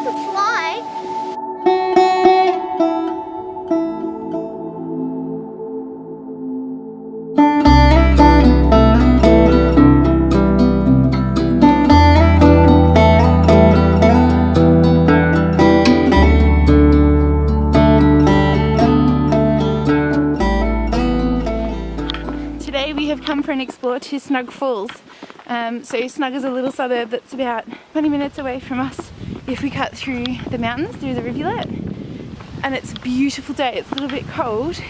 can fly. Today we have come for an explore to Snug Falls. So Snug is a little suburb that's about 20 minutes away from us if we cut through the mountains through the rivulet. And it's a beautiful day. It's a little bit cold,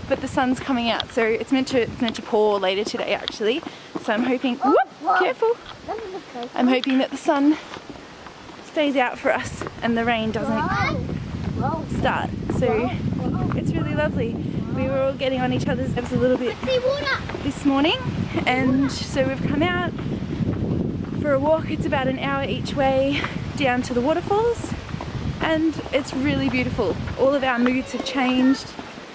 but the sun's coming out, so it's meant to pour later today actually. So I'm hoping, careful! I'm hoping that the sun stays out for us and the rain doesn't start. So it's really lovely. We were all getting on each other's nerves a little bit this morning, and so we've come out for a walk. It's about an hour each way down to the waterfalls, and it's really beautiful. All of our moods have changed.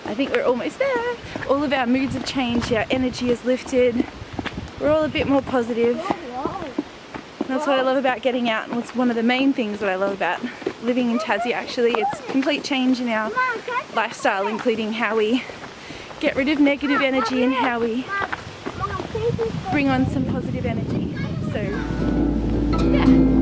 I think we're almost there. All of our moods have changed. Our energy is lifted. We're all a bit more positive. And that's what I love about getting out, and it's one of the main things that I love about living in Tassie actually. It's a complete change in our lifestyle, including how we get rid of negative energy and how we bring on some positive energy. So, yeah.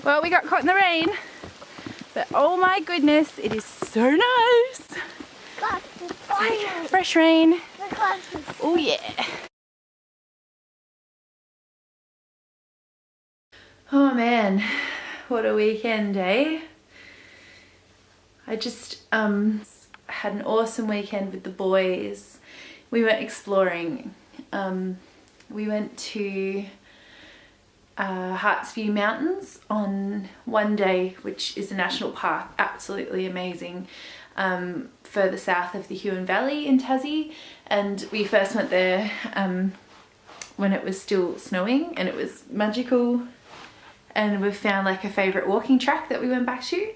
Well, we got caught in the rain, but oh my goodness, it is so nice. It's like fresh rain. Oh yeah. Oh man, what a weekend, eh? I just had an awesome weekend with the boys. We went exploring. We went to Hartsview Mountains on one day, which is a national park, absolutely amazing, further south of the Huon Valley in Tassie. And we first went there when it was still snowing, and it was magical, and we've found like a favourite walking track that we went back to.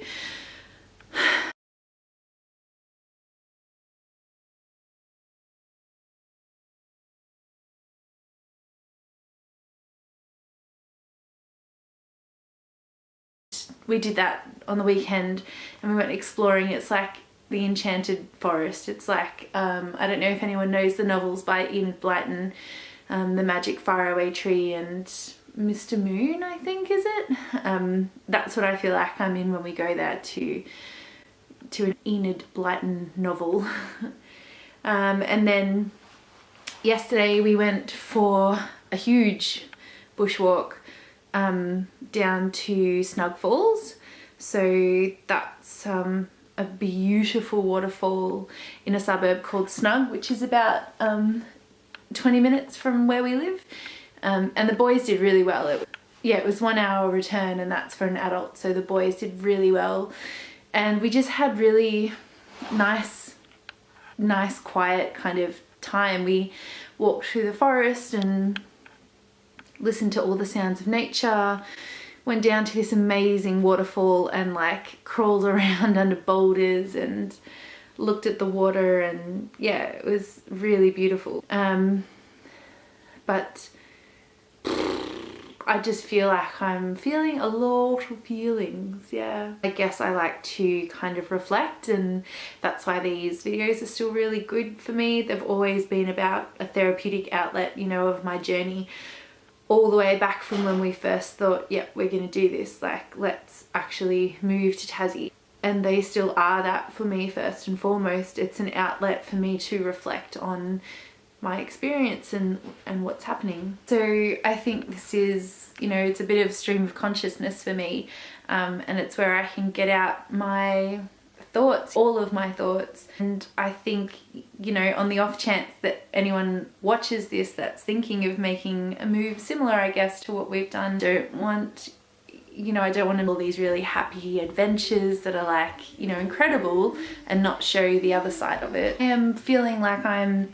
We did that on the weekend and we went exploring. It's like the enchanted forest. It's like, I don't know if anyone knows the novels by Enid Blyton, The Magic Faraway Tree and Mr. Moon, I think, is it? That's what I feel like I'm in when we go there to an Enid Blyton novel. And then yesterday we went for a huge bushwalk down to Snug Falls. So that's a beautiful waterfall in a suburb called Snug, which is about 20 minutes from where we live. And the boys did really well. yeah, it was 1 hour return, and that's for an adult, so the boys did really well. And we just had really nice quiet kind of time. We walked through the forest and listened to all the sounds of nature, went down to this amazing waterfall and like crawled around under boulders and looked at the water, and yeah, it was really beautiful. But I just feel like I'm feeling a lot of feelings, yeah. I guess I like to kind of reflect, and that's why these videos are still really good for me. They've always been about a therapeutic outlet, you know, of my journey, all the way back from when we first thought, yeah, we're gonna do this, like, let's actually move to Tassie. And they still are that for me first and foremost. It's an outlet for me to reflect on my experience and what's happening. So I think this is, you know, it's a bit of stream of consciousness for me, and it's where I can get out my thoughts, all of my thoughts. And I think, you know, on the off chance that anyone watches this that's thinking of making a move similar, I guess, to what we've done, don't want, you know, I don't want to all these really happy adventures that are like, you know, incredible and not show the other side of it. I am feeling like I'm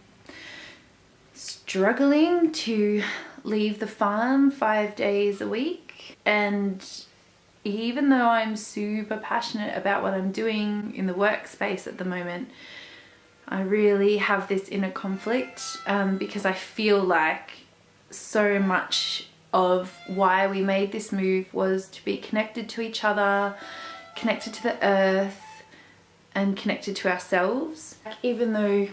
struggling to leave the farm 5 days a week, and even though I'm super passionate about what I'm doing in the workspace at the moment, I really have this inner conflict, because I feel like so much of why we made this move was to be connected to each other, connected to the earth, and connected to ourselves. Even though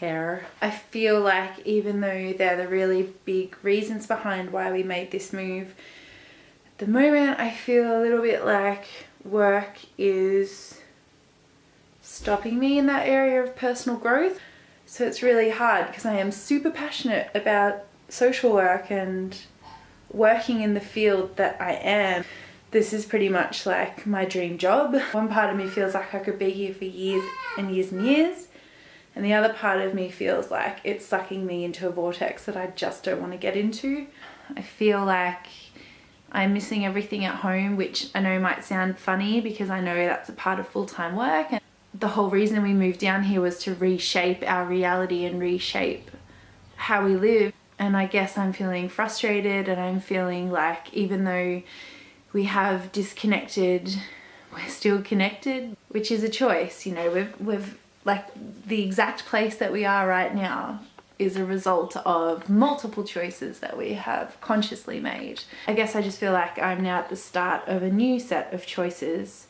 I feel like even though they're the really big reasons behind why we made this move, at the moment I feel a little bit like work is stopping me in that area of personal growth. So it's really hard because I am super passionate about social work and working in the field that I am. This is pretty much like my dream job. One part of me feels like I could be here for years and years and years. And the other part of me feels like it's sucking me into a vortex that I just don't want to get into. I feel like I'm missing everything at home, which I know might sound funny because I know that's a part of full-time work. And the whole reason we moved down here was to reshape our reality and reshape how we live. And I guess I'm feeling frustrated, and I'm feeling like even though we have disconnected, we're still connected, which is a choice. You know, we've like the exact place that we are right now is a result of multiple choices that we have consciously made. I guess I just feel like I'm now at the start of a new set of choices,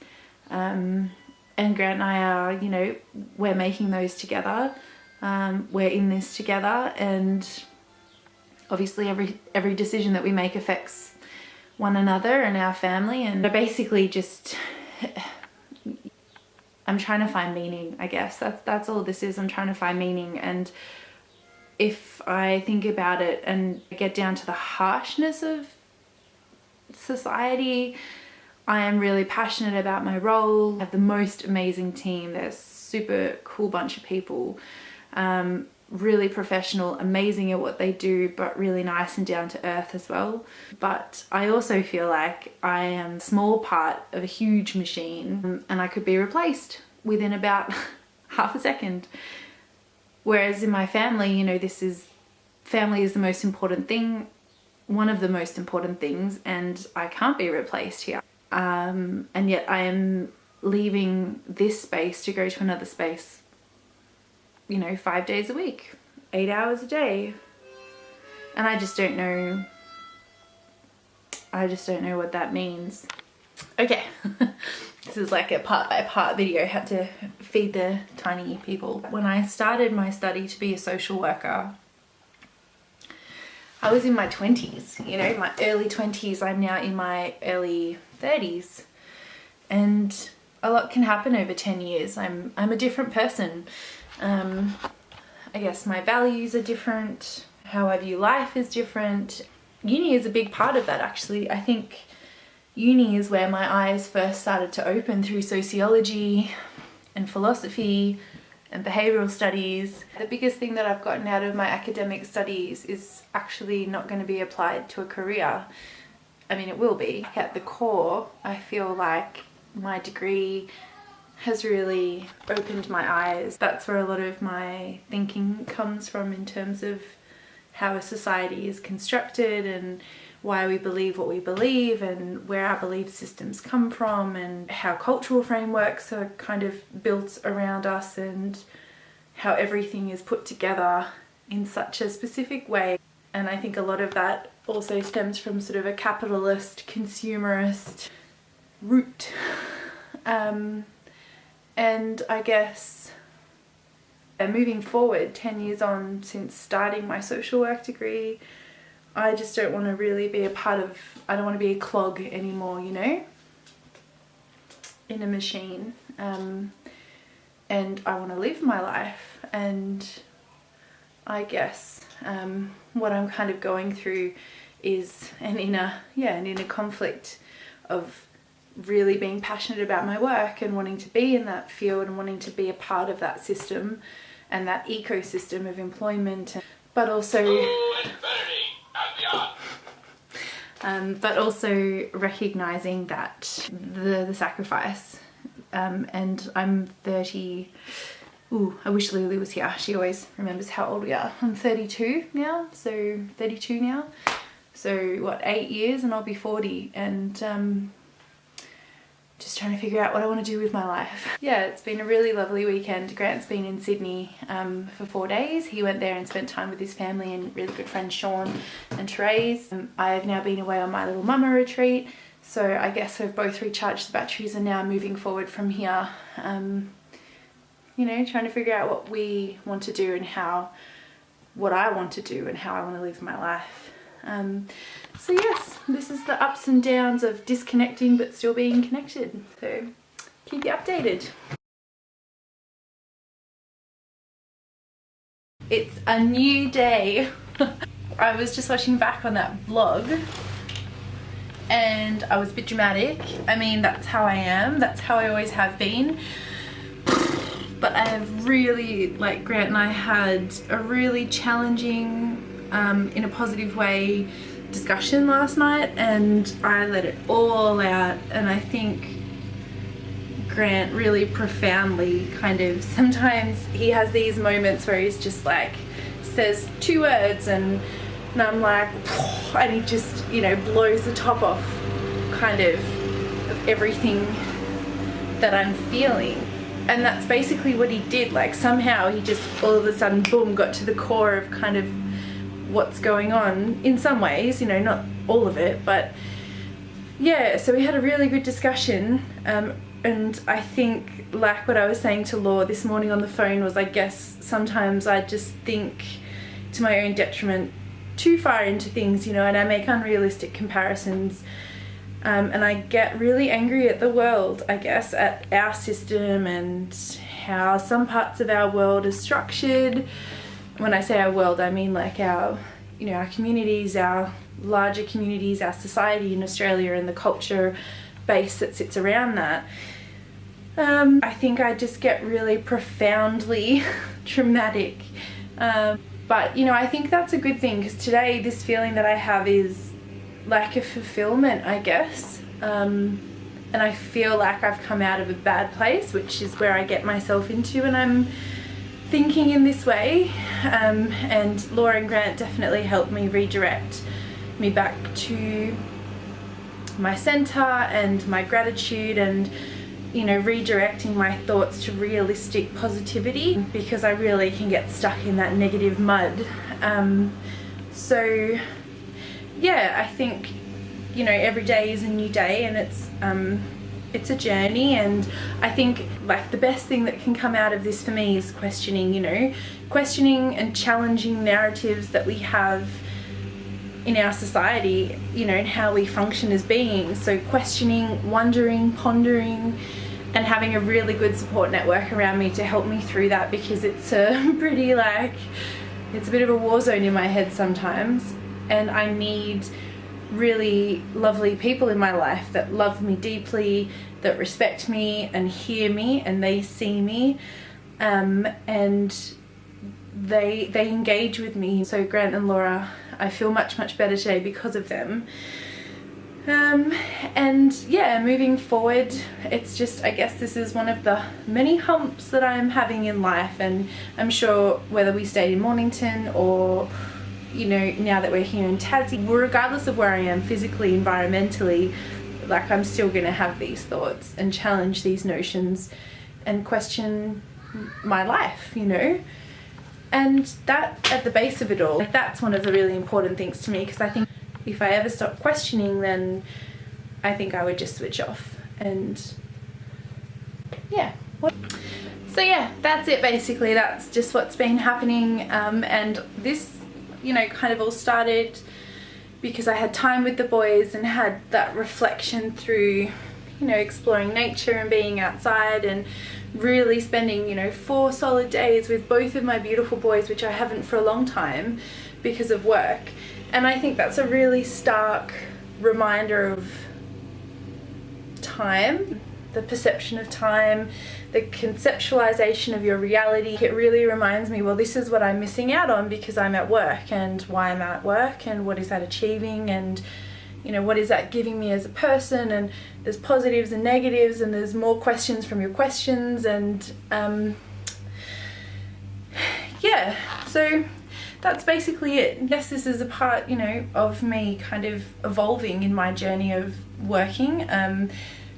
and Grant and I are, you know, we're making those together. We're in this together, and obviously every decision that we make affects one another and our family. And I basically just I'm trying to find meaning, I guess. That's all this is. I'm trying to find meaning. And if I think about it and get down to the harshness of society, I am really passionate about my role. I have the most amazing team. They're a super cool bunch of people. Really professional, amazing at what they do, but really nice and down to earth as well. But I also feel like I am a small part of a huge machine, and I could be replaced within about half a second. Whereas in my family, you know, family is the most important thing, one of the most important things, and I can't be replaced here. And yet I am leaving this space to go to another space, you know, 5 days a week, 8 hours a day. And I just don't know what that means. Okay, this is like a part by part video. I had to feed the tiny people. When I started my study to be a social worker, I was in my 20s, you know, my early 20s. I'm now in my early 30s, and a lot can happen over 10 years. I'm a different person. I guess my values are different, how I view life is different. Uni is a big part of that, actually. I think uni is where my eyes first started to open through sociology and philosophy and behavioural studies. The biggest thing that I've gotten out of my academic studies is actually not going to be applied to a career. I mean, it will be. At the core, I feel like my degree has really opened my eyes. That's where a lot of my thinking comes from in terms of how a society is constructed and why we believe what we believe and where our belief systems come from and how cultural frameworks are kind of built around us and how everything is put together in such a specific way. And I think a lot of that also stems from sort of a capitalist, consumerist root. And I guess moving forward 10 years on since starting my social work degree, I just don't want to really be a part of, I don't want to be a clog anymore, you know, in a machine. And I want to live my life, and I guess what I'm kind of going through is an inner conflict of really being passionate about my work and wanting to be in that field and wanting to be a part of that system and that ecosystem of employment, but also recognizing that the sacrifice, and I'm 30. Ooh, I wish Lulu was here. She always remembers how old we are. I'm 32 now, so 32 now. So what, 8 years and I'll be 40, and just trying to figure out what I want to do with my life. Yeah, it's been a really lovely weekend. Grant's been in Sydney for 4 days. He went there and spent time with his family and really good friends Sean and Therese. I have now been away on my little mama retreat, so I guess we've both recharged the batteries and now moving forward from here. You know, trying to figure out what we want to do and what I want to do and how I want to live my life. So yes, this is the ups and downs of disconnecting but still being connected. So keep you updated. It's a new day. I was just watching back on that vlog and I was a bit dramatic. I mean, that's how I am. That's how I always have been. But I have really, like, Grant and I had a really challenging, in a positive way, discussion last night, and I let it all out. And I think Grant really profoundly kind of, sometimes he has these moments where he's just like, says 2 words and I'm like, and he just, you know, blows the top off kind of everything that I'm feeling. And that's basically what he did. Like, somehow he just all of a sudden, boom, got to the core of kind of what's going on in some ways, you know, not all of it, but yeah. So we had a really good discussion, and I think, like what I was saying to Law this morning on the phone, was I guess sometimes I just think to my own detriment too far into things, you know, and I make unrealistic comparisons. And I get really angry at the world, I guess, at our system and how some parts of our world are structured. When I say our world, I mean like our, you know, our communities, our larger communities, our society in Australia and the culture base that sits around that. I think I just get really profoundly traumatic. But, you know, I think that's a good thing, because today this feeling that I have is like a fulfillment, I guess, and I feel like I've come out of a bad place, which is where I get myself into when I'm thinking in this way, and Laura and Grant definitely helped me redirect me back to my center and my gratitude, and, you know, redirecting my thoughts to realistic positivity, because I really can get stuck in that negative mud. So yeah, I think, you know, every day is a new day, and it's a journey. And I think, like, the best thing that can come out of this for me is questioning, you know, questioning and challenging narratives that we have in our society, you know, and how we function as beings. So questioning, wondering, pondering, and having a really good support network around me to help me through that, because it's a pretty, like, it's a bit of a war zone in my head sometimes. And I need really lovely people in my life that love me deeply, that respect me and hear me, and they see me. and they engage with me. So Grant and Laura, I feel much better today because of them. And yeah, moving forward, it's just, I guess this is one of the many humps that I'm having in life, and I'm sure whether we stayed in Mornington or, you know, now that we're here in Tassie, regardless of where I am physically, environmentally, like I'm still gonna have these thoughts and challenge these notions and question my life, you know. And that, at the base of it all, like, that's one of the really important things to me, because I think if I ever stop questioning, then I think I would just switch off. And yeah. So yeah, that's it basically. That's just what's been happening. And this, you know, kind of all started because I had time with the boys and had that reflection through, you know, exploring nature and being outside, and really spending, you know, 4 solid days with both of my beautiful boys, which I haven't for a long time because of work. And I think that's a really stark reminder of time, the perception of time, the conceptualization of your reality. It really reminds me, well, this is what I'm missing out on because I'm at work, and why I'm at work, and what is that achieving, and, you know, what is that giving me as a person. And there's positives and negatives, and there's more questions from your questions, and yeah, so that's basically it. Yes, this is a part, you know, of me kind of evolving in my journey of working,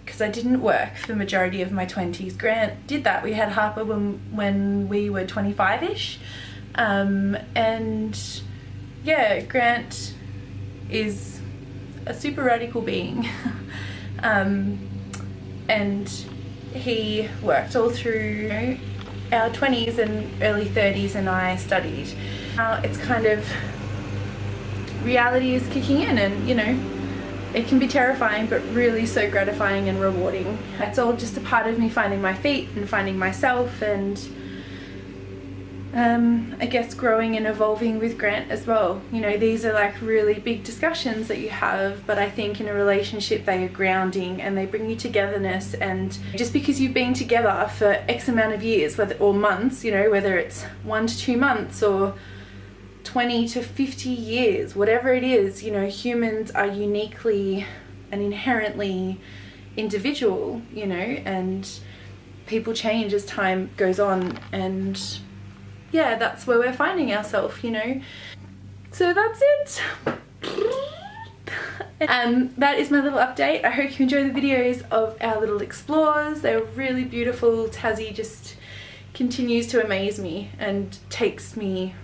because I didn't work for the majority of my 20s. Grant did that. We had Harper when we were 25-ish, and yeah, Grant is a super radical being, and he worked all through, you know, our 20s and early 30s, and I studied. Now it's kind of, reality is kicking in, and, you know, it can be terrifying but really so gratifying and rewarding. It's all just a part of me finding my feet and finding myself, and I guess growing and evolving with Grant as well. You know, these are like really big discussions that you have, but I think in a relationship they are grounding and they bring you togetherness. And just because you've been together for X amount of years, or months, you know, whether it's 1 to 2 months or 20 to 50 years, whatever it is, you know, humans are uniquely and inherently individual, you know, and people change as time goes on, and yeah, that's where we're finding ourselves, you know. So that's it. That is my little update. I hope you enjoy the videos of our little explores. They were really beautiful. Tassie just continues to amaze me and takes me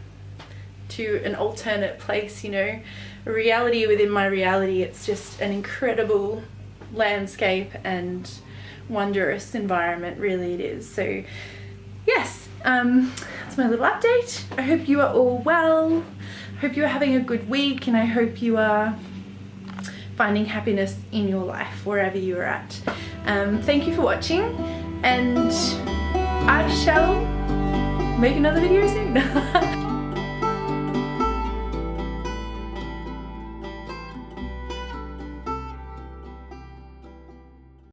to an alternate place, you know, a reality within my reality. It's just an incredible landscape and wondrous environment, really it is. So yes, that's my little update. I hope you are all well. I hope you are having a good week, and I hope you are finding happiness in your life wherever you are at. Thank you for watching, and I shall make another video soon.